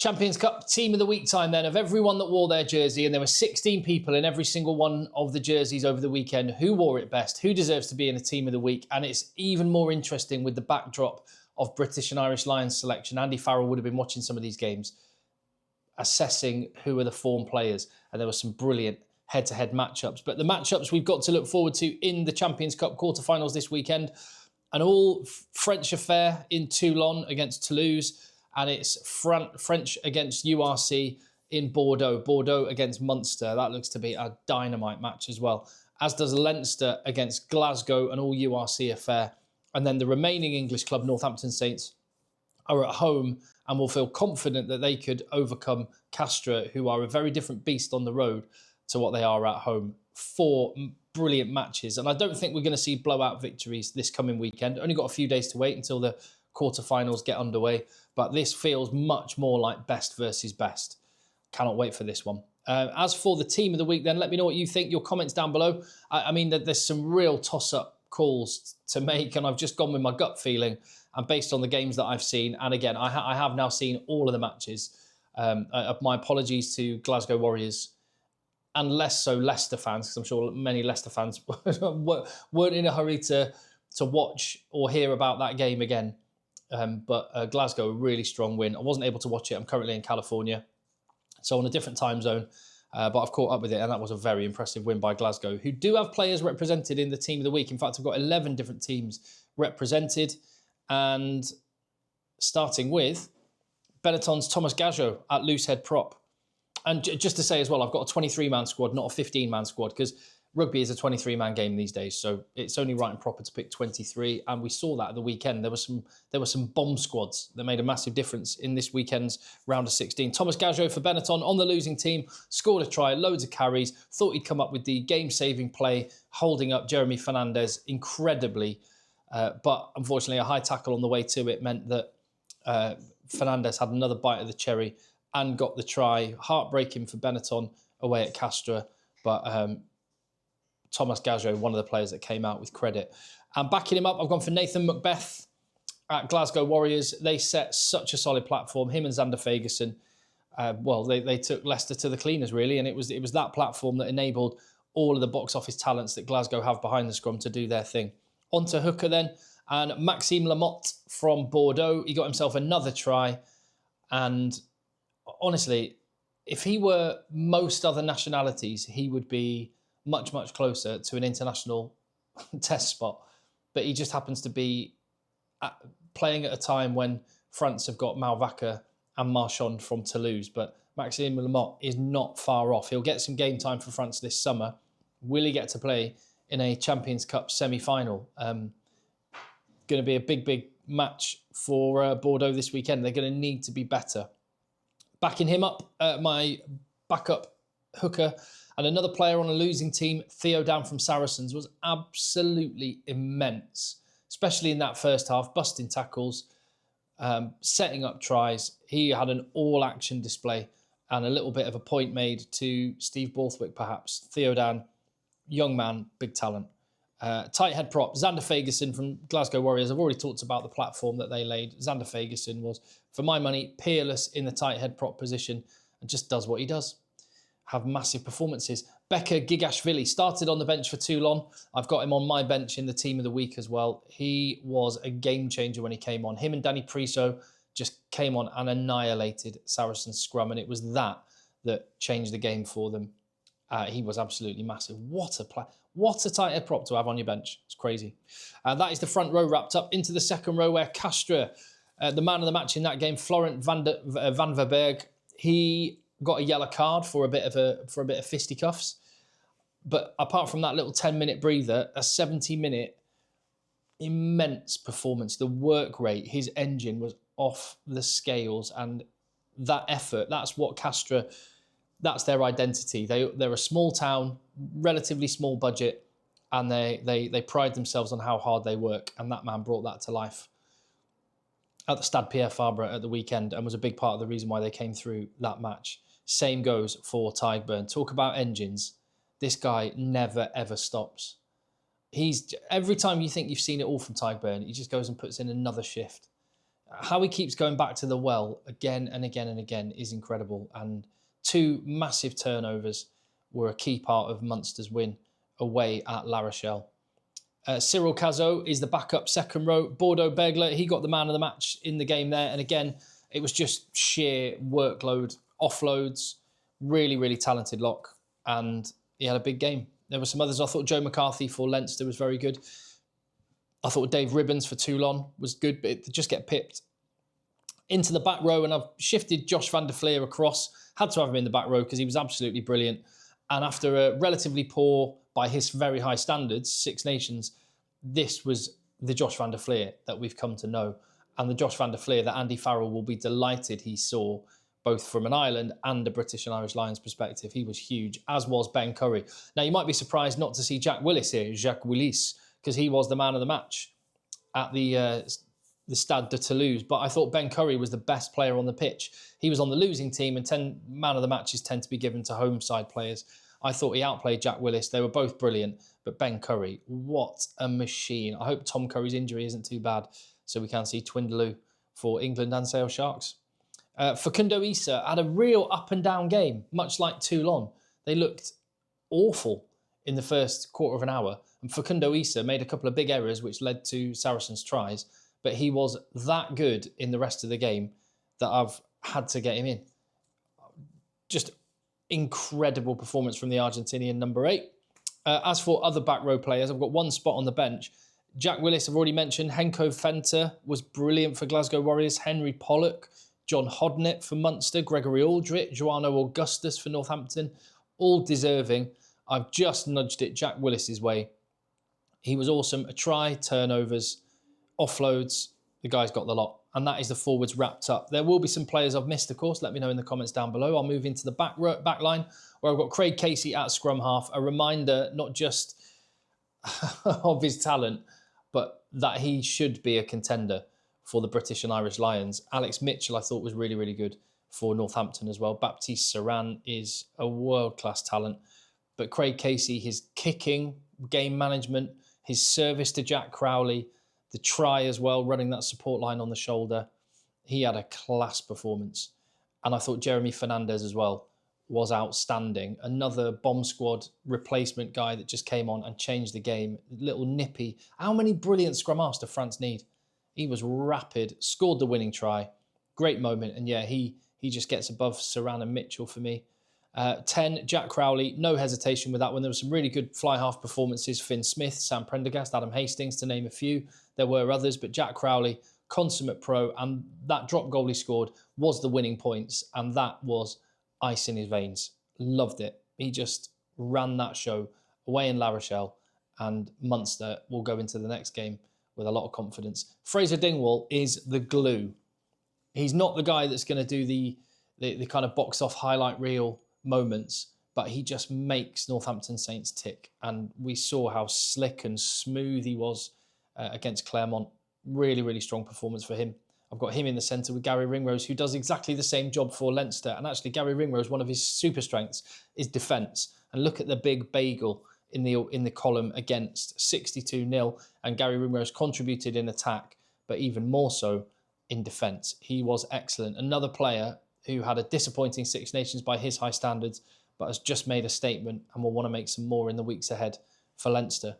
Champions Cup Team of the Week time then, of everyone that wore their jersey, and there were 16 people in every single one of the jerseys over the weekend who wore it best, who deserves to be in a Team of the Week, and it's even more interesting with the backdrop of British and Irish Lions selection. Andy Farrell would have been watching some of these games, assessing who are the form players, and there were some brilliant head-to-head matchups. But the matchups we've got to look forward to in the Champions Cup quarterfinals this weekend, an all French affair in Toulon against Toulouse, and it's French against URC in Bordeaux. Bordeaux against Munster. That looks to be a dynamite match as well. As does Leinster against Glasgow, an all URC affair. And then the remaining English club, Northampton Saints, are at home and will feel confident that they could overcome Castres, who are a very different beast on the road to what they are at home. 4 brilliant matches. And I don't think we're going to see blowout victories this coming weekend. Only got a few days to wait until the quarterfinals get underway. But this feels much more like best versus best. Cannot wait for this one. As for the Team of the Week, then, let me know what you think. Your comments down below. I mean, there's some real toss-up calls to make, and I've just gone with my gut feeling and based on the games that I've seen. And again, I have now seen all of the matches. My apologies to Glasgow Warriors and less so Leicester fans, because I'm sure many Leicester fans weren't in a hurry to watch or hear about that game again. But Glasgow, a really strong win. I wasn't able to watch it. I'm currently in California, so on a different time zone. But I've caught up with it, and that was a very impressive win by Glasgow, who do have players represented in the Team of the Week. In fact, I've got 11 different teams represented. And starting with Benetton's Thomas Gageot at loosehead prop. And just to say as well, I've got a 23-man squad, not a 15-man squad, because rugby is a 23-man game these days. So it's only right and proper to pick 23. And we saw that at the weekend. There were some bomb squads that made a massive difference in this weekend's round of 16. Thomas Gageot for Benetton on the losing team, scored a try, loads of carries, thought he'd come up with the game-saving play, holding up Jeremy Fernandez incredibly. But unfortunately, a high tackle on the way to it meant that Fernandez had another bite of the cherry and got the try. Heartbreaking for Benetton away at Castres. But Thomas Gageot, one of the players that came out with credit. And backing him up, I've gone for Nathan Macbeth at Glasgow Warriors. They set such a solid platform. Him and Xander Fagerson, they took Leicester to the cleaners, really. And it was that platform that enabled all of the box office talents that Glasgow have behind the scrum to do their thing. On to hooker then, and Maxime Lamotte from Bordeaux. He got himself another try, and honestly, if he were most other nationalities, he would be much, much closer to an international test spot. But he just happens to be playing at a time when France have got Malvaca and Marchand from Toulouse. But Maxime Lamotte is not far off. He'll get some game time for France this summer. Will he get to play in a Champions Cup semi-final? Going to be a big, big match for Bordeaux this weekend. They're going to need to be better. Backing him up, my backup hooker and another player on a losing team, Theo Down from Saracens, was absolutely immense, especially in that first half, busting tackles, setting up tries. He had an all-action display and a little bit of a point made to Steve Borthwick, perhaps. Theo Down, young man, big talent. Tight head prop, Xander Fagerson from Glasgow Warriors. I've already talked about the platform that they laid. Xander Fagerson was, for my money, peerless in the tight head prop position and just does what he does. Have massive performances. Becca Gigashvili started on the bench for Toulon. I've got him on my bench in the Team of the Week as well. He was a game changer when he came on. Him and Danny Priso just came on and annihilated Saracens scrum, and it was that changed the game for them. He was absolutely massive. What a play. What a tight head prop to have on your bench. It's crazy. That is the front row wrapped up. Into the second row where Castres, the man of the match in that game, Florent van Verberg, he got a yellow card for a bit of fisticuffs. But apart from that little 10-minute breather, a 70-minute immense performance. The work rate, his engine was off the scales, and that effort, that's what Castres, that's their identity. They're a small town, relatively small budget, and they pride themselves on how hard they work, and that man brought that to life at the Stade Pierre Fabre at the weekend and was a big part of the reason why they came through that match. Same goes for Tygburn. Talk about engines. This guy never, ever stops. Every time you think you've seen it all from Tygburn, he just goes and puts in another shift. how he keeps going back to the well again and again and again is incredible. And 2 massive turnovers were a key part of Munster's win away at La Rochelle. Cyril Cazot is the backup second row. Bordeaux Begler, he got the man of the match in the game there. And again, it was just sheer workload, offloads, really, really talented lock. And he had a big game. There were some others. I thought Joe McCarthy for Leinster was very good. I thought Dave Ribbons for Toulon was good, but it just get pipped. Into the back row, and I've shifted Josh van der Fleer across. Had to have him in the back row because he was absolutely brilliant. And after a relatively poor, by his very high standards, Six Nations, this was the Josh van der Fleer that we've come to know. And the Josh van der Fleer that Andy Farrell will be delighted he saw, both from an Ireland and a British and Irish Lions perspective. He was huge, as was Ben Curry. Now, you might be surprised not to see Jack Willis here, Jacques Willis, because he was the man of the match at the Stade de Toulouse. But I thought Ben Curry was the best player on the pitch. He was on the losing team, and 10 man of the matches tend to be given to home side players. I thought he outplayed Jack Willis. They were both brilliant. But Ben Curry, what a machine. I hope Tom Curry's injury isn't too bad so we can see Twindaloo for England and Sale Sharks. Facundo Issa had a real up and down game, much like Toulon. They looked awful in the first quarter of an hour. And Facundo Issa made a couple of big errors which led to Saracens' tries. But he was that good in the rest of the game that I've had to get him in. Just incredible performance from the Argentinian number 8. As for other back row players, I've got one spot on the bench. Jack Willis, I've already mentioned. Henko Fenter was brilliant for Glasgow Warriors. Henry Pollock, John Hodnett for Munster, Gregory Aldrich, Joanno Augustus for Northampton. All deserving. I've just nudged it Jack Willis's way. He was awesome. A try, turnovers, offloads. The guy's got the lot. And that is the forwards wrapped up. There will be some players I've missed, of course. Let me know in the comments down below. I'll move into the back line where I've got Craig Casey at scrum half. A reminder, not just of his talent, but that he should be a contender for the British and Irish Lions. Alex Mitchell, I thought, was really, really good for Northampton as well. Baptiste Saran is a world-class talent. But Craig Casey, his kicking, game management, his service to Jack Crowley, the try as well, running that support line on the shoulder. He had a class performance. And I thought Jeremy Fernandez as well was outstanding. Another bomb squad replacement guy that just came on and changed the game. Little nippy. How many brilliant scrum halves do France need? He was rapid, scored the winning try. Great moment. And yeah, he just gets above Saran and Mitchell for me. 10, Jack Crowley, no hesitation with that one. There were some really good fly half performances. Finn Smith, Sam Prendergast, Adam Hastings, to name a few. There were others, but Jack Crowley, consummate pro, and that drop goal he scored was the winning points, and that was ice in his veins. Loved it. He just ran that show away in La Rochelle, and Munster will go into the next game with a lot of confidence. Fraser Dingwall is the glue. He's not the guy that's going to do the kind of box off highlight reel moments, but he just makes Northampton Saints tick. And we saw how slick and smooth he was against Claremont. Really, really strong performance for him. I've got him in the centre with Gary Ringrose, who does exactly the same job for Leinster. And actually, Gary Ringrose, one of his super strengths is defence. And look at the big bagel in the column against 62-0. And Gary Ringrose contributed in attack, but even more so in defence. He was excellent. Another player who had a disappointing Six Nations by his high standards, but has just made a statement and will want to make some more in the weeks ahead for Leinster.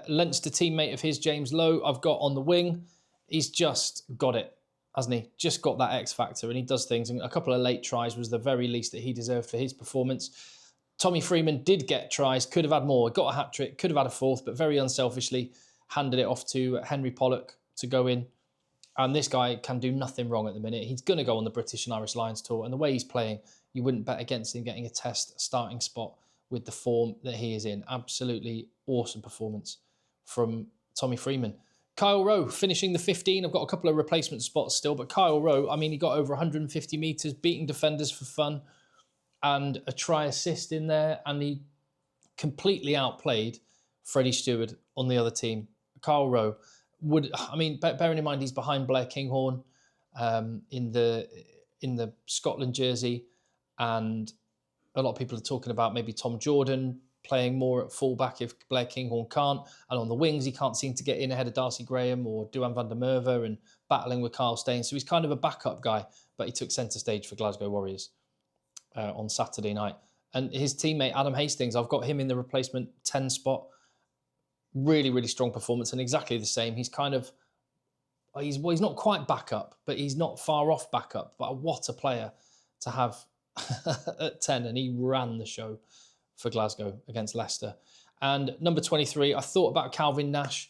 Leinster teammate of his, James Lowe, I've got on the wing. He's just got it, hasn't he? Just got that X factor, and he does things. And a couple of late tries was the very least that he deserved for his performance. Tommy Freeman did get tries, could have had more. Got a hat-trick, could have had a fourth, but very unselfishly handed it off to Henry Pollock to go in. And this guy can do nothing wrong at the minute. He's going to go on the British and Irish Lions tour. And the way he's playing, you wouldn't bet against him getting a test starting spot with the form that he is in. Absolutely awesome performance from Tommy Freeman. Kyle Rowe finishing the 15. I've got a couple of replacement spots still. But Kyle Rowe, I mean, he got over 150 metres, beating defenders for fun. And a try assist in there. And he completely outplayed Freddie Stewart on the other team. Kyle Rowe. Bearing in mind he's behind Blair Kinghorn in the Scotland jersey, and a lot of people are talking about maybe Tom Jordan playing more at fullback if Blair Kinghorn can't, and on the wings he can't seem to get in ahead of Darcy Graham or Duan van der Merwe and battling with Kyle Steyn. So he's kind of a backup guy, but he took centre stage for Glasgow Warriors on Saturday night. And his teammate, Adam Hastings, I've got him in the replacement 10 spot. Really, really strong performance and exactly the same. He's kind of, he's not quite backup, but he's not far off backup. But what a player to have at 10. And he ran the show for Glasgow against Leicester. And number 23, I thought about Calvin Nash.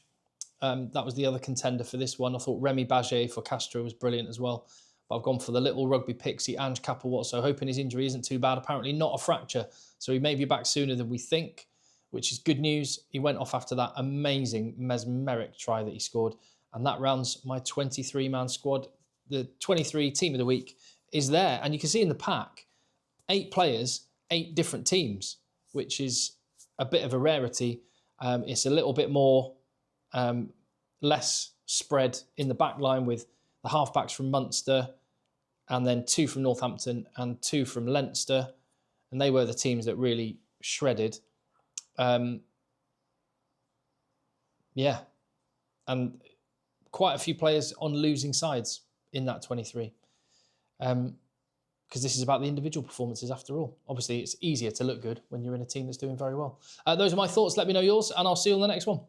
That was the other contender for this one. I thought Remy Baget for Castro was brilliant as well. But I've gone for the little rugby pixie, Ange Capelwatso, hoping his injury isn't too bad. Apparently not a fracture, so he may be back sooner than we think, which is good news. He went off after that amazing, mesmeric try that he scored. And that rounds my 23-man squad. The 23 team of the week is there. And you can see in the pack, 8 players, 8 different teams, which is a bit of a rarity. It's a little bit more less spread in the back line with the halfbacks from Munster and then 2 from Northampton and 2 from Leinster. And they were the teams that really shredded. Yeah. And quite a few players on losing sides in that 23. Because this is about the individual performances after all. Obviously, it's easier to look good when you're in a team that's doing very well. Those are my thoughts. Let me know yours, and I'll see you on the next one.